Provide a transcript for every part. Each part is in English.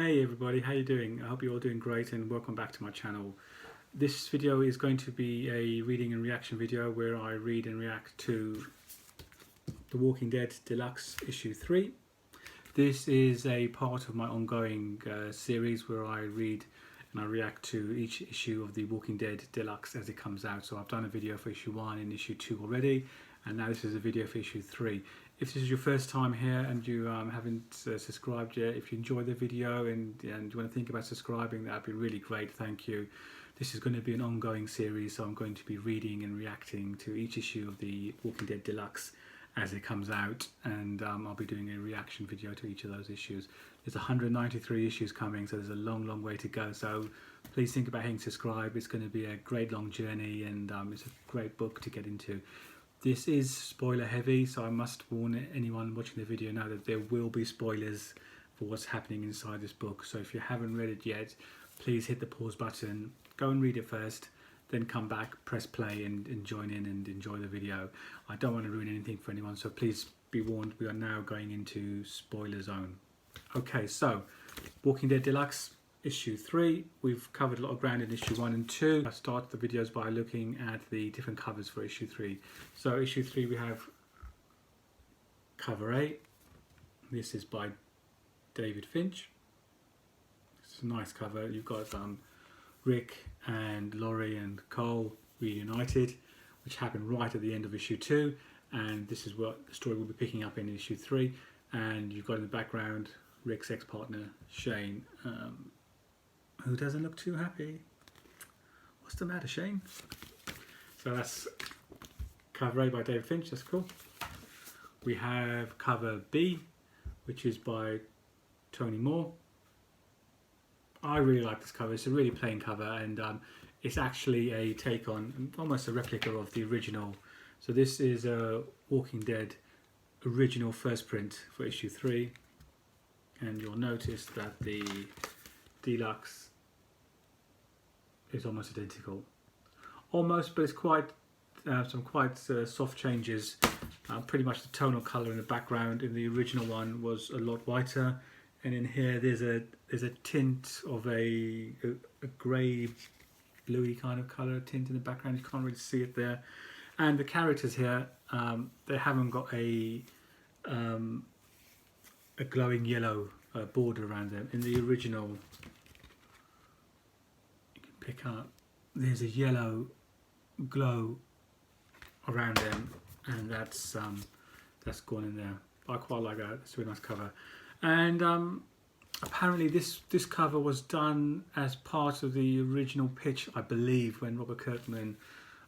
Hey everybody, how you doing? I hope you're all doing great and welcome back to my channel. This video is going to be a reading and reaction video where I read and react to The Walking Dead Deluxe issue 3. This is a part of my ongoing series where I read and I react to each issue of The Walking Dead Deluxe as it comes out. So I've done a video for issue 1 and issue 2 already, and now this is a video for issue 3. If this is your first time here and you haven't subscribed yet, if you enjoy the video and you want to think about subscribing, that'd be really great, thank you. This is going to be an ongoing series, so I'm going to be reading and reacting to each issue of The Walking Dead Deluxe as it comes out, and I'll be doing a reaction video to each of those issues. There's 193 issues coming, so there's a long way to go, so please think about hitting subscribe. It's going to be a great long journey, and it's a great book to get into. This is spoiler heavy, so I must warn anyone watching the video now that there will be spoilers for what's happening inside this book. So if you haven't read it yet, please hit the pause button, go and read it first, then come back, press play and join in and enjoy the video. I don't want to ruin anything for anyone, so please be warned, we are now going into spoiler zone. Okay, so Walking Dead Deluxe issue 3. We've covered a lot of ground in issue 1 and 2. I start the videos by looking at the different covers for issue 3. So issue 3 we have cover A. This is by David Finch. It's a nice cover. You've got Rick and Laurie and Cole reunited, which happened right at the end of issue 2, and this is what the story will be picking up in issue 3. And you've got in the background Rick's ex-partner Shane, who doesn't look too happy. What's the matter, Shane? So that's cover A by David Finch, that's cool. We have cover B, which is by Tony Moore. I really like this cover. It's a really plain cover, and it's actually a take on, almost a replica of the original. So this is a Walking Dead original first print for issue 3, and you'll notice that the Deluxe is almost identical. Almost, but it's quite some quite soft changes. Pretty much the tonal colour in the background in the original one was a lot whiter, and in here there's a tint of a grey bluey kind of colour tint in the background. You can't really see it there. And the characters here, they haven't got a glowing yellow border around them. In the original, you can pick up, there's a yellow glow around them, and that's gone in there. I quite like that. It's a really nice cover. And apparently this cover was done as part of the original pitch, I believe, when Robert Kirkman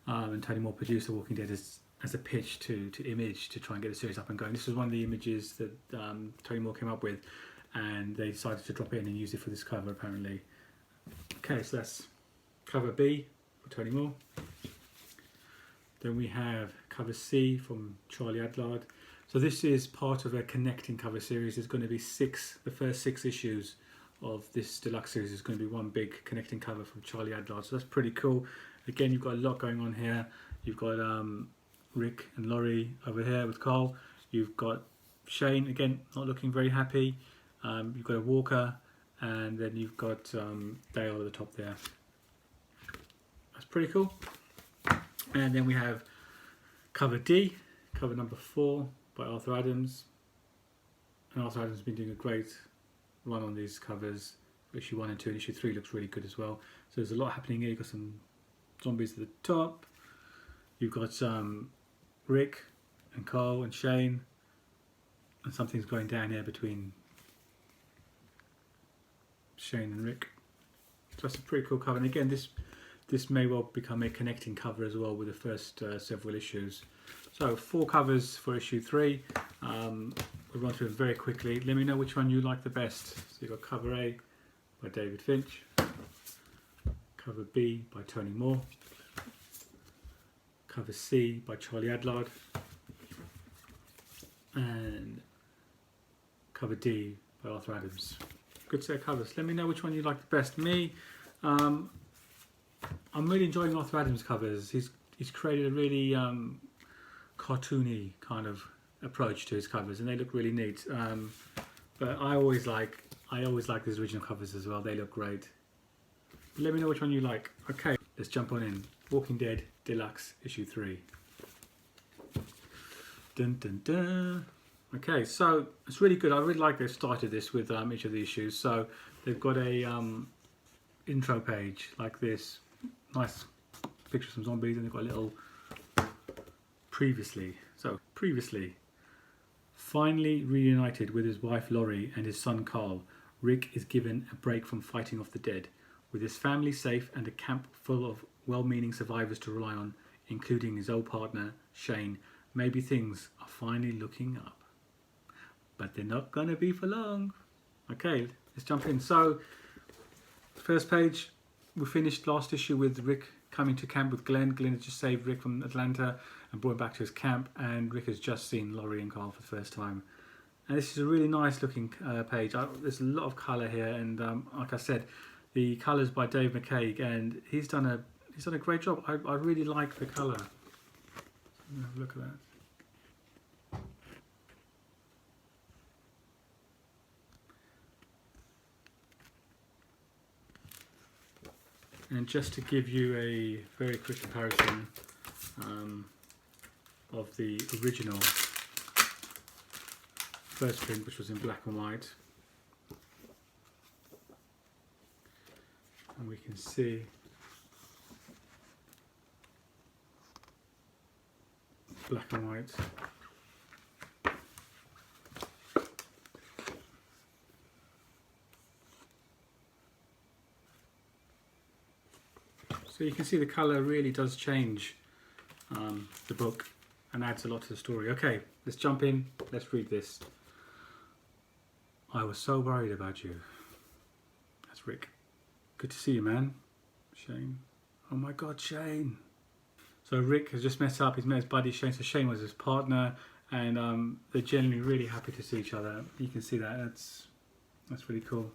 and Tony Moore produced The Walking Dead as a pitch to Image to try and get the series up and going. This was one of the images that Tony Moore came up with, and they decided to drop it in and use it for this cover apparently. Okay, so that's cover B for Tony Moore. Then we have cover C from Charlie Adlard. So this is part of a connecting cover series. There's going to be the first 6 issues of this deluxe series is going to be one big connecting cover from Charlie Adlard. So that's pretty cool. Again, you've got a lot going on here. You've got Rick and Laurie over here with Cole. You've got Shane, again, not looking very happy. You've got a Walker, and then you've got Dale at the top there. That's pretty cool. And then we have cover D, cover number 4 by Arthur Adams. And Arthur Adams has been doing a great run on these covers. Issue 1 and 2 and issue 3 looks really good as well. So there's a lot happening here. You've got some zombies at the top. You've got Rick and Cole and Shane, and something's going down here between Shane and Rick. So that's a pretty cool cover. And again, this may well become a connecting cover as well with the first several issues. So 4 covers for issue 3. We'll run through them very quickly. Let me know which one you like the best. So you've got cover A by David Finch, cover B by Tony Moore, cover C by Charlie Adlard, and cover D by Arthur Adams. Good set of covers. Let me know which one you like the best. Me, I'm really enjoying Arthur Adams' covers. He's created a really cartoony kind of approach to his covers, and they look really neat. But I always like I always like these original covers as well. They look great. But let me know which one you like. Okay, let's jump on in. Walking Dead Deluxe issue 3. Dun dun dun. Okay, so it's really good. I really like they've started this with each of the issues. So they've got a intro page like this. Nice picture of some zombies, and they've got a little previously. So previously, finally reunited with his wife Laurie and his son Carl, Rick is given a break from fighting off the dead. With his family safe and a camp full of well-meaning survivors to rely on, including his old partner Shane, maybe things are finally looking up. But they're not going to be for long. Okay, let's jump in. So, first page, we finished last issue with Rick coming to camp with Glenn. Glenn had just saved Rick from Atlanta and brought him back to his camp, and Rick has just seen Laurie and Carl for the first time. And this is a really nice looking page. There's a lot of colour here, and like I said, the colours by Dave McCaig, and he's done a great job. I really like the colour. Have a look at that. And just to give you a very quick comparison of the original first print, which was in black and white, and we can see black and white. So you can see the colour really does change the book and adds a lot to the story. Okay, let's jump in, let's read this. I was so worried about you. That's Rick. Good to see you, man. Shane. Oh my God, Shane. So Rick has just met up, he's met his buddy Shane, so Shane was his partner, and they're generally really happy to see each other. You can see that, that's really cool.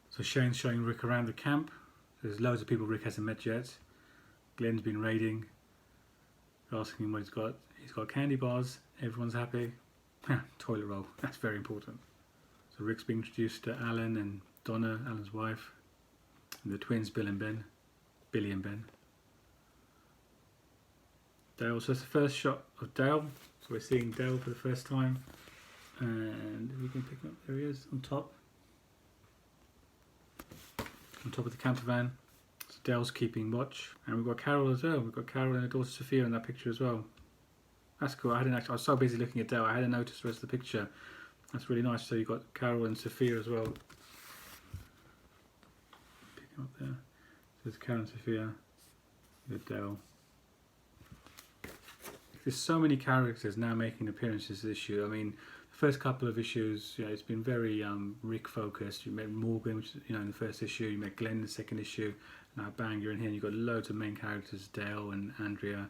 So Shane's showing Rick around the camp. There's loads of people Rick hasn't met yet. Glenn's been raiding. They're asking him what he's got. He's got candy bars. Everyone's happy. Toilet roll. That's very important. So Rick's being introduced to Alan and Donna, Alan's wife, and the twins, Bill and Ben. Billy and Ben. Dale. So it's the first shot of Dale. So we're seeing Dale for the first time. And we can pick him up. There he is on top. On top of the camper van. So Dale's keeping watch, and we've got Carol as well. We've got Carol and her daughter Sophia in that picture as well. That's cool. I was so busy looking at Dale, I hadn't noticed the rest of the picture. That's really nice. So you've got Carol and Sophia as well. Pick him up there. So there's Carol and Sophia. With Dale. There's so many characters now making appearances this issue. I mean, the first couple of issues, it's been very Rick focused. You met Morgan, which in the first issue. You met Glenn in the second issue. Now bang, you're in here and you've got loads of main characters, Dale and Andrea.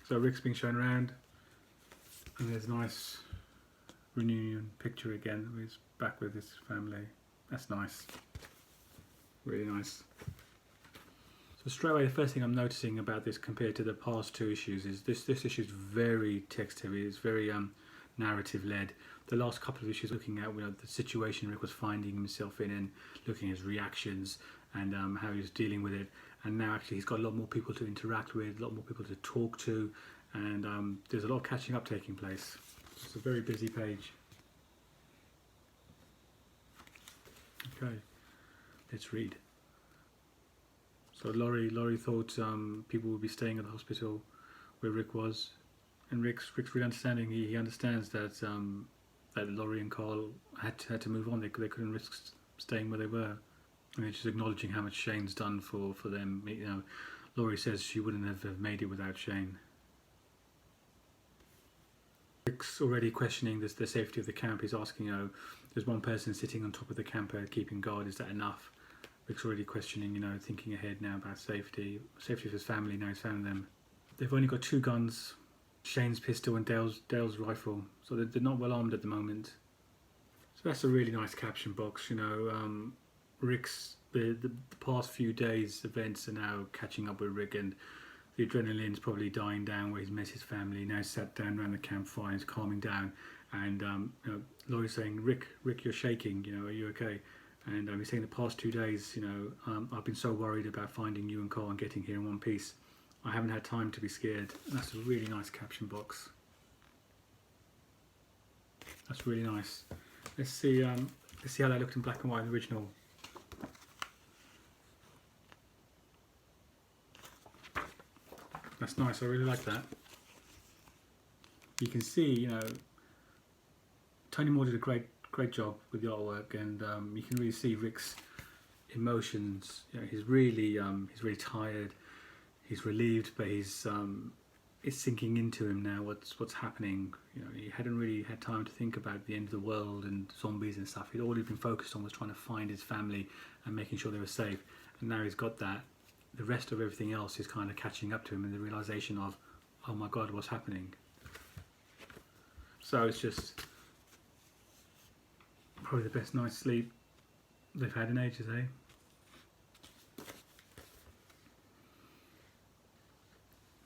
So Rick's being shown around, and there's a nice reunion picture again. He's back with his family. That's nice. Really nice. So straight away, the first thing I'm noticing about this compared to the past two issues is this issue is very text heavy. It's very narrative led. The last couple of issues looking at the situation Rick was finding himself in and looking at his reactions and how he was dealing with it. And now actually he's got a lot more people to interact with, a lot more people to talk to, and there's a lot of catching up taking place. It's a very busy page. Okay, let's read. So Laurie thought people would be staying at the hospital where Rick was, and Rick's really understanding. He understands that that Laurie and Carl had to move on. They couldn't risk staying where they were, and they're just acknowledging how much Shane's done for them. Laurie says she wouldn't have made it without Shane. Rick's already questioning the safety of the camp. He's asking, there's one person sitting on top of the camper keeping guard. Is that enough? Rick's already questioning, thinking ahead now about safety of his family. Now he's found them. They've only got two guns, Shane's pistol and Dale's rifle, so they're not well armed at the moment. So that's a really nice caption box. Rick's the past few days' events are now catching up with Rick, and the adrenaline's probably dying down where he's met his family. Now he's sat down around the campfire, he's calming down, and Laurie's saying, Rick, you're shaking. You know, are you okay? And he's saying the past 2 days, you know, I've been so worried about finding you and Carl and getting here in one piece. I haven't had time to be scared. And that's a really nice caption box. That's really nice. Let's see how that looked in black and white in the original. That's nice. I really like that. You can see, you know, Tony Moore did a great job with the artwork, and you can really see Rick's emotions. You know, he's really tired. He's relieved, but it's sinking into him now. What's happening? You know, he hadn't really had time to think about the end of the world and zombies and stuff. All he'd been focused on was trying to find his family and making sure they were safe. And now he's got that. The rest of everything else is kind of catching up to him, and the realization of, oh my God, what's happening? So it's just probably the best night's sleep they've had in ages, eh?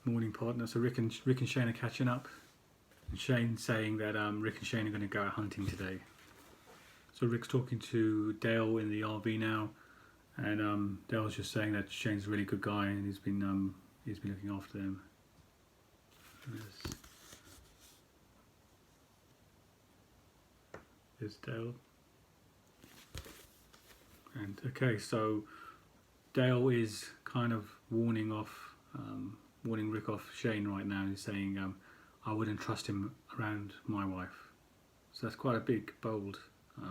Morning partner. So Rick and Shane are catching up, and Shane's saying that Rick and Shane are going to go out hunting today. So Rick's talking to Dale in the RV now, and Dale's just saying that Shane's a really good guy and he's been looking after them. There's Dale. And okay, so Dale is kind of warning Rick off Shane right now. He's saying, I wouldn't trust him around my wife. So that's quite a big, bold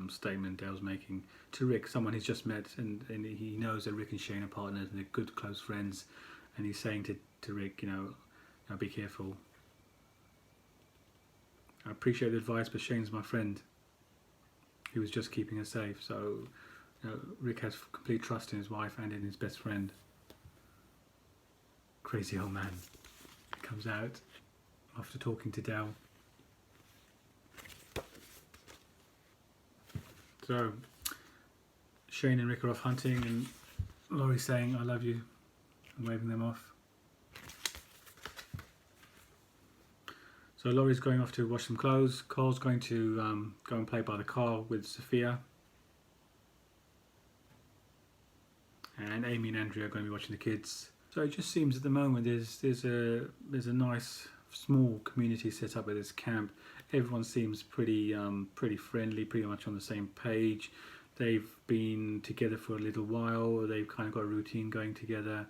statement Dale's making to Rick, someone he's just met, and he knows that Rick and Shane are partners and they're good, close friends. And he's saying to Rick, you know, be careful. I appreciate the advice, but Shane's my friend. He was just keeping her safe. So, you know, Rick has complete trust in his wife and in his best friend. Crazy old man comes out after talking to Dale. So Shane and Rick are off hunting, and Laurie's saying, I love you, and waving them off. So Laurie's going off to wash some clothes. Carl's going to go and play by the car with Sophia. And Amy and Andrea are going to be watching the kids. So it just seems at the moment there's a nice small community set up at this camp. Everyone seems pretty friendly, pretty much on the same page. They've been together for a little while. They've kind of got a routine going together.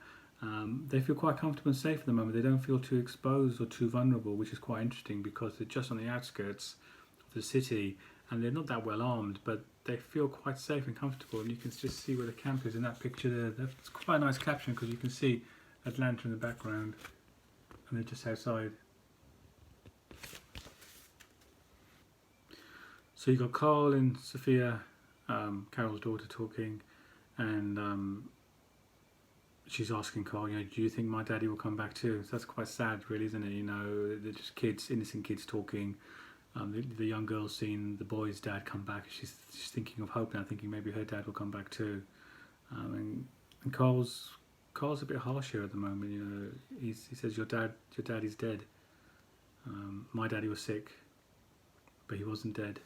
They feel quite comfortable and safe at the moment. They don't feel too exposed or too vulnerable, which is quite interesting because they're just on the outskirts of the city and they're not that well armed, but they feel quite safe and comfortable. And you can just see where the camp is in that picture there. That's quite a nice caption because you can see Atlanta in the background and they're just outside. So you've got Carl and Sophia, Carol's daughter, talking, and she's asking Carl, you know, do you think my daddy will come back too? So that's quite sad, really, isn't it? You know, they're just kids, innocent kids talking. The young girl's seen the boy's dad come back. She's thinking of hope now, thinking maybe her dad will come back too. And Carl's a bit harsh here at the moment. You know, he says your daddy's dead. My daddy was sick, but he wasn't dead.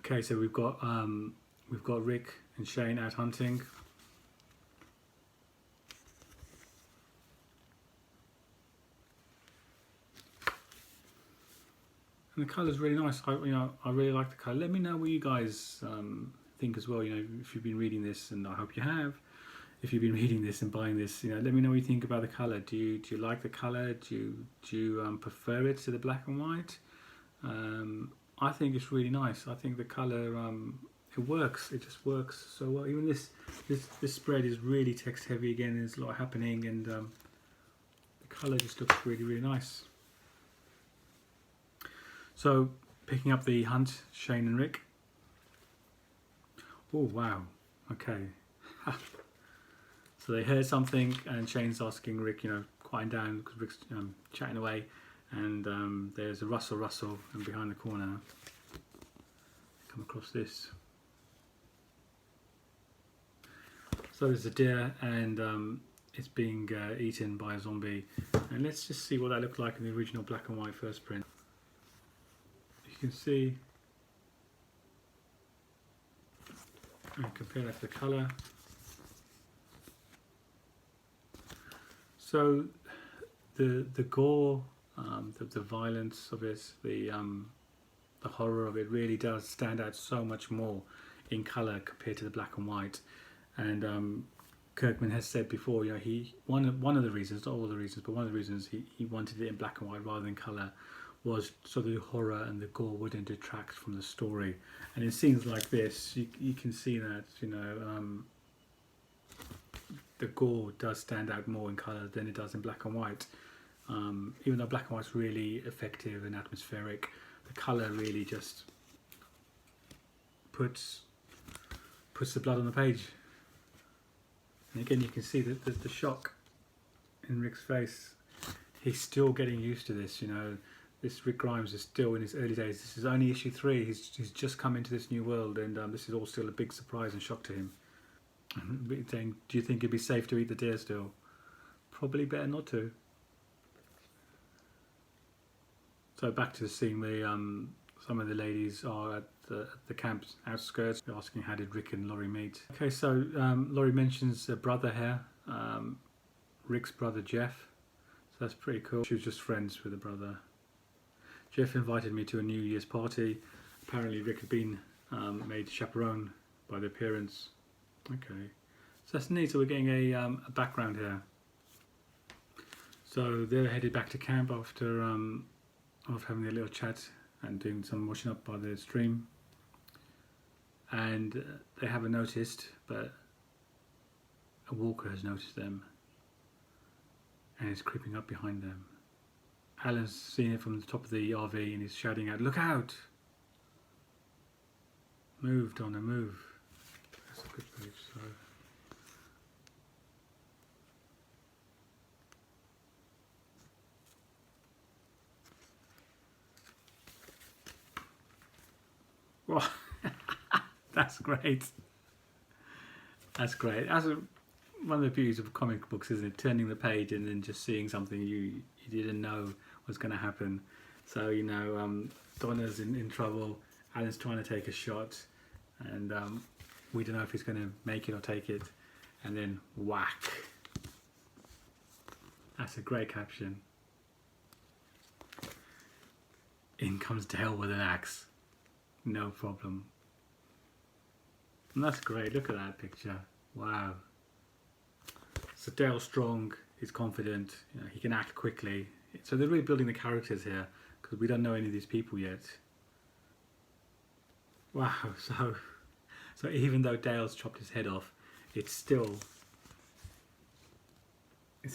Okay, so we've got Rick and Shane out hunting. And the colour's really nice. I really like the colour. Let me know what you guys think as well. You know, if you've been reading this, and I hope you have. If you've been reading this and buying this, you know, let me know what you think about the colour. Do you like the colour? Do you prefer it to the black and white? I think it's really nice. I think the colour it works. It just works so well. Even this spread is really text heavy again. There's a lot happening, and the colour just looks really, really nice. So picking up the hunt, Shane and Rick. Oh wow. Okay. So they heard something, and Shane's asking Rick, you know, quiet down because Rick's chatting away, and there's a rustle, and behind the corner, come across this. So there's a deer, and it's being eaten by a zombie, And let's just see what that looked like in the original black and white first print. You can see, and compare that to the colour. So the gore, the violence of it, the horror of it really does stand out so much more in colour compared to the black and white. And Kirkman has said before, you know, one of the reasons, not all the reasons, but one of the reasons he wanted it in black and white rather than colour was so the horror and the gore wouldn't detract from the story. And in scenes like this, you can see that, you know, the gore does stand out more in colour than it does in black and white. Even though black and white's really effective and atmospheric, the colour really just puts the blood on the page. And again, you can see the shock in Rick's face. He's still getting used to this, you know. This Rick Grimes is still in his early days. This is only issue 3. He's just come into this new world, and this is all still a big surprise and shock to him. Saying, do you think it'd be safe to eat the deer still? Probably better not to. So back to the scene where some of the ladies are at the camp's outskirts. They're asking how did Rick and Laurie meet. Okay, so Laurie mentions a brother here, Rick's brother Jeff. So that's pretty cool. She was just friends with the brother. Jeff invited me to a New Year's party. Apparently Rick had been made chaperone by the parents. Okay, so that's neat. So we're getting a background here. So they're headed back to camp after having a little chat and doing some washing up by the stream. And they haven't noticed, but a walker has noticed them and is creeping up behind them. Alan's seen it from the top of the RV and he's shouting out, "Look out! Move, Donna, move." That's a good move, so. Well, that's great. That's great. That's one of the beauties of comic books, isn't it? Turning the page and then just seeing something you didn't know was going to happen. So, you know, Donna's in trouble, Alan's trying to take a shot, and we don't know if he's going to make it or take it, and then whack. That's a great caption. In comes Dale with an axe. No problem. And that's great, look at that picture. Wow. So Dale's strong, he's confident, you know, he can act quickly. So they're really building the characters here, because we don't know any of these people yet. Wow, so even though Dale's chopped his head off, it's still, I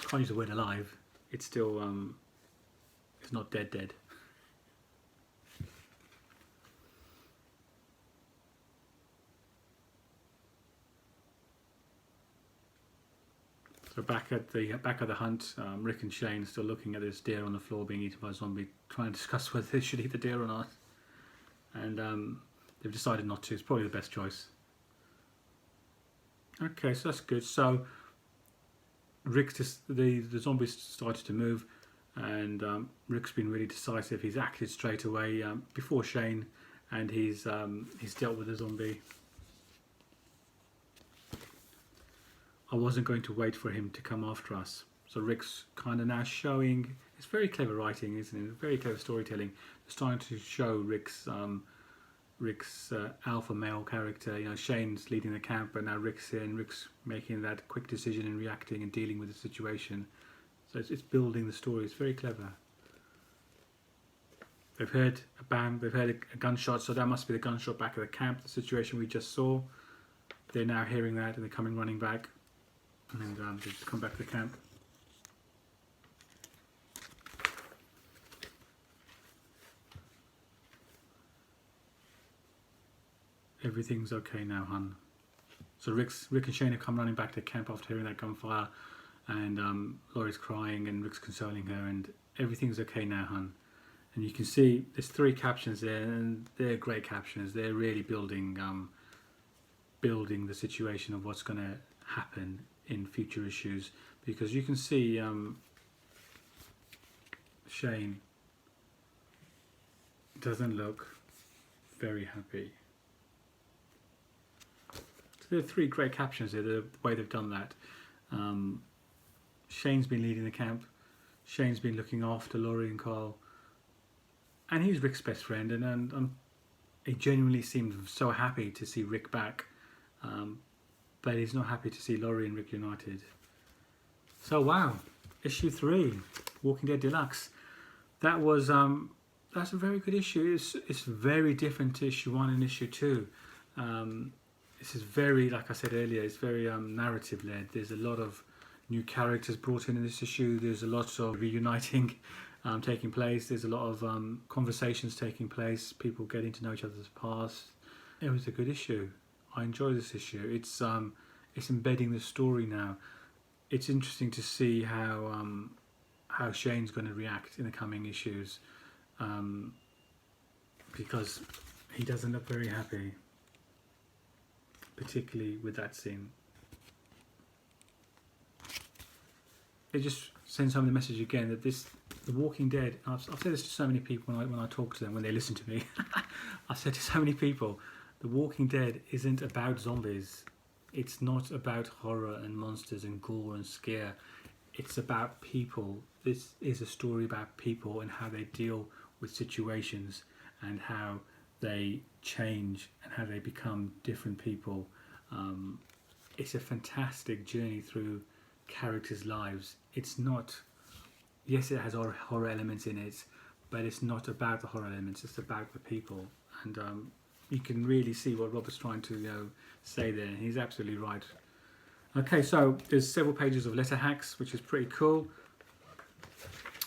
can't use the word alive, it's still, it's not dead. So back at the hunt, Rick and Shane are still looking at this deer on the floor being eaten by a zombie, trying to discuss whether they should eat the deer or not. And they've decided not to. It's probably the best choice. Okay, so that's good. So Rick's just, the zombies started to move, and Rick's been really decisive. He's acted straight away before Shane, and he's dealt with the zombie. I wasn't going to wait for him to come after us. So Rick's kind of now showing, it's very clever writing, isn't it? Very clever storytelling. It's trying to show Rick's alpha male character. You know, Shane's leading the camp, but now Rick's here, and Rick's making that quick decision and reacting and dealing with the situation. So it's building the story. It's very clever. They've heard a bang, they've heard a gunshot, so that must be the gunshot back at the camp, the situation we just saw. They're now hearing that and they're coming running back. And they just come back to the camp. Everything's okay now, hun. So Rick and Shane have come running back to the camp after hearing that gunfire, and Laurie's crying and Rick's consoling her, and everything's okay now, hun. And you can see there's 3 captions there, and they're great captions. They're really building the situation of what's going to happen in future issues. because you can see Shane doesn't look very happy. So there are 3 great captions there, the way they've done that. Shane's been leading the camp, Shane's been looking after Laurie and Carl, and he's Rick's best friend, and he genuinely seemed so happy to see Rick back, but he's not happy to see Laurie and Rick united. So wow, issue 3, Walking Dead Deluxe. That was that's a very good issue. It's very different to issue 1 and issue 2. This is very, like I said earlier, it's very narrative led. There's a lot of new characters brought in this issue. There's a lot of reuniting taking place. There's a lot of conversations taking place, people getting to know each other's past. It was a good issue. I enjoy this issue. It's embedding the story now. It's interesting to see how Shane's going to react in the coming issues, because he doesn't look very happy, particularly with that scene. It just sends home the message again that The Walking Dead, I've said this to so many people when I talk to them, when they listen to me, I've said to so many people, The Walking Dead isn't about zombies. It's not about horror and monsters and gore and scare. It's about people. This is a story about people and how they deal with situations and how they change and how they become different people. It's a fantastic journey through characters' lives. It's not, yes, it has horror elements in it, but it's not about the horror elements. It's about the people, and you can really see what Robert's trying to say there. And he's absolutely right. Okay, so there's several pages of letter hacks, which is pretty cool.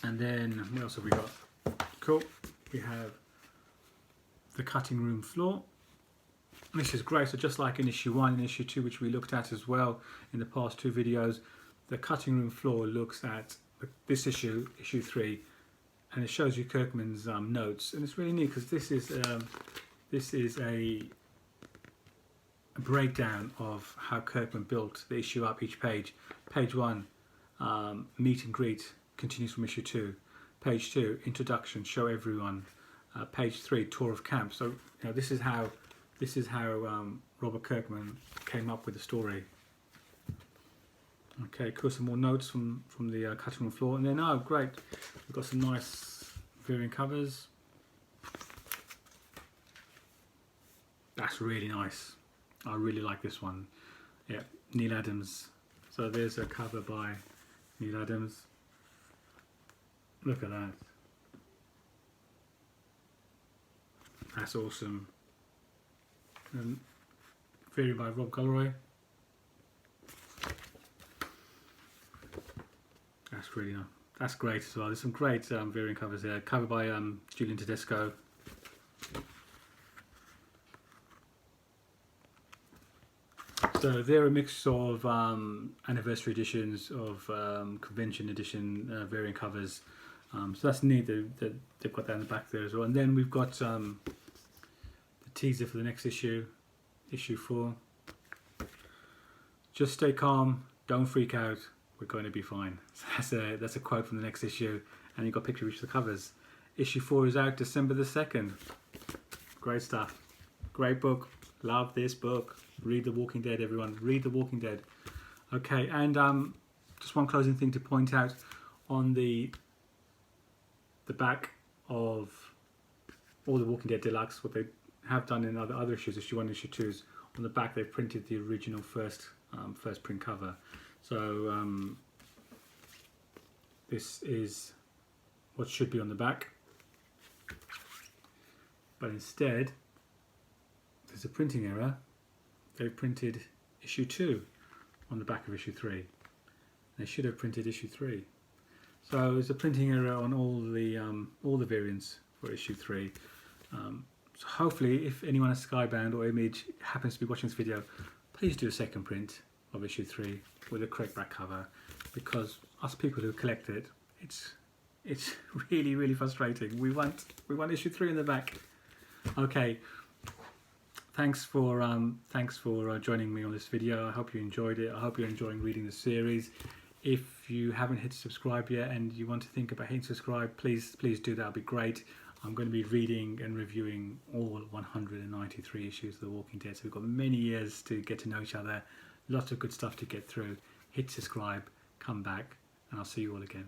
And then what else have we got? Cool. We have the cutting room floor. This is great. So just like in issue 1 and issue 2, which we looked at as well in the past 2 videos, the cutting room floor looks at this issue, issue 3, and it shows you Kirkman's notes. And it's really neat because this is a breakdown of how Kirkman built the issue up each page. Page 1, meet and greet, continues from issue 2. Page 2, introduction, show everyone. Page 3, tour of camp. So this is how Robert Kirkman came up with the story. Okay, cool. Some more notes from the cutting room floor, and then great, we've got some nice variant covers. That's really nice. I really like this one. Yeah, Neil Adams. So there's a cover by Neil Adams. Look at that. That's awesome. And variant by Rob Gulroy. That's really nice. That's great as well. There's some great variant covers there. Cover by Julian Tedesco. So they're a mix of anniversary editions, of convention edition variant covers. So that's neat that they've got that in the back there as well. And then we've got the teaser for the next issue, issue 4. Just stay calm, don't freak out, we're going to be fine. So that's a quote from the next issue, and you've got a picture of each of the covers. Issue 4 is out December the 2nd. Great stuff. Great book. Love this book. Read The Walking Dead, everyone. Read The Walking Dead. Okay, and just one closing thing to point out on the back of all The Walking Dead Deluxe, what they have done in other issues, issue 1 and issue 2, is on the back they've printed the original first print cover. So this is what should be on the back, but instead there's a printing error. They've printed issue 2 on the back of issue 3. They should have printed issue 3. So there's a printing error on all the variants for issue 3. So hopefully, if anyone at Skybound or Image happens to be watching this video, please do a second print of issue 3 with the correct back cover, because us people who collect it, it's really, really frustrating. We want issue 3 in the back. Okay. Thanks for joining me on this video. I hope you enjoyed it. I hope you're enjoying reading the series. If you haven't hit subscribe yet and you want to think about hitting subscribe, please do. That'll be great. I'm going to be reading and reviewing all 193 issues of The Walking Dead, so we've got many years to get to know each other. Lots of good stuff to get through. Hit subscribe, come back, and I'll see you all again.